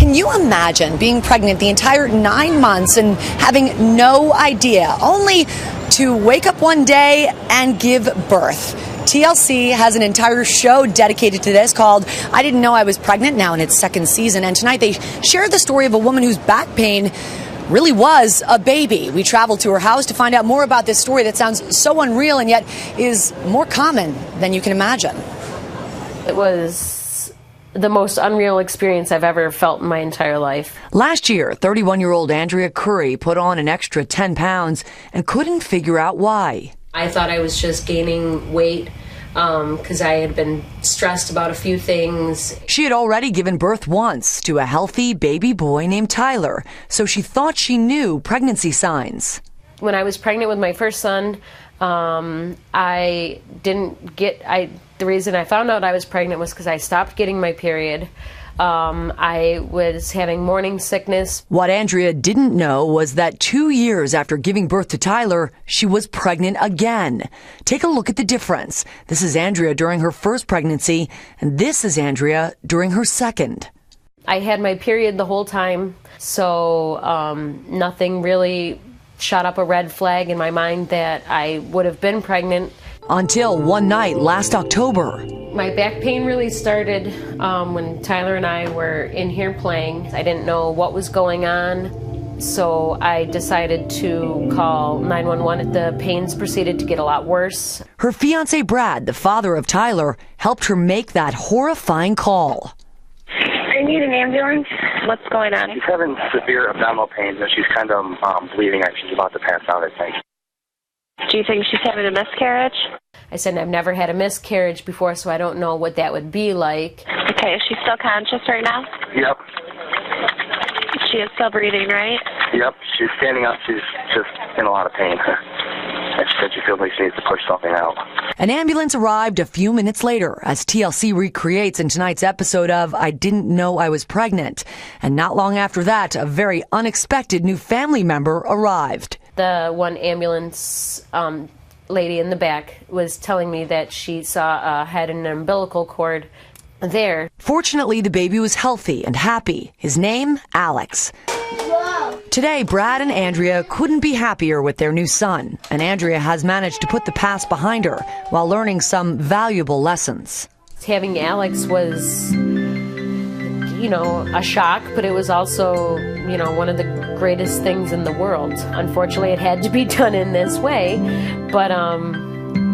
Can you imagine being pregnant the entire 9 months and having no idea, only to wake up one day and give birth? TLC has an entire show dedicated to this called I Didn't Know I Was Pregnant, now in its second season. And tonight they share the story of a woman whose back pain really was a baby. We traveled to her house to find out more about this story that sounds so unreal and yet is more common than you can imagine. It was the most unreal experience I've ever felt in my entire life. Last year, 31-year-old Andrea Curry put on an extra 10 pounds and couldn't figure out why. I thought I was just gaining weight because I had been stressed about a few things. She had already given birth once to a healthy baby boy named Tyler, so she thought she knew pregnancy signs. When I was pregnant with my first son, the reason I found out I was pregnant was because I stopped getting my period. I was having morning sickness. What Andrea didn't know was that 2 years after giving birth to Tyler, she was pregnant again. Take a look at the difference. This is Andrea during her first pregnancy, and this is Andrea during her second. I had my period the whole time, so nothing really shot up a red flag in my mind that I would have been pregnant. Until one night last October. My back pain really started when Tyler and I were in here playing. I didn't know what was going on, so I decided to call 911. The pains proceeded to get a lot worse. Her fiance Brad, the father of Tyler, helped her make that horrifying call. I need an ambulance. What's going on? She's having severe abdominal pains and she's kind of bleeding. She's about to pass out, I think. Do you think she's having a miscarriage? I said, I've never had a miscarriage before, so I don't know what that would be like. Okay, is she still conscious right now? Yep. She is still breathing, right? Yep, she's standing up. She's just in a lot of pain. And she said she feels like she needs to push something out. An ambulance arrived a few minutes later as TLC recreates in tonight's episode of I Didn't Know I Was Pregnant. And not long after that, a very unexpected new family member arrived. The one ambulance lady in the back was telling me that she saw a head and an umbilical cord there. Fortunately, the baby was healthy and happy. His name, Alex. Whoa. Today, Brad and Andrea couldn't be happier with their new son, and Andrea has managed to put the past behind her while learning some valuable lessons. Having Alex was, a shock, but it was also, one of the greatest things in the world. Unfortunately, it had to be done in this way, but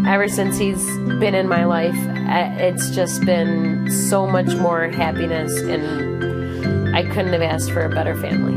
ever since he's been in my life, it's just been so much more happiness, and I couldn't have asked for a better family.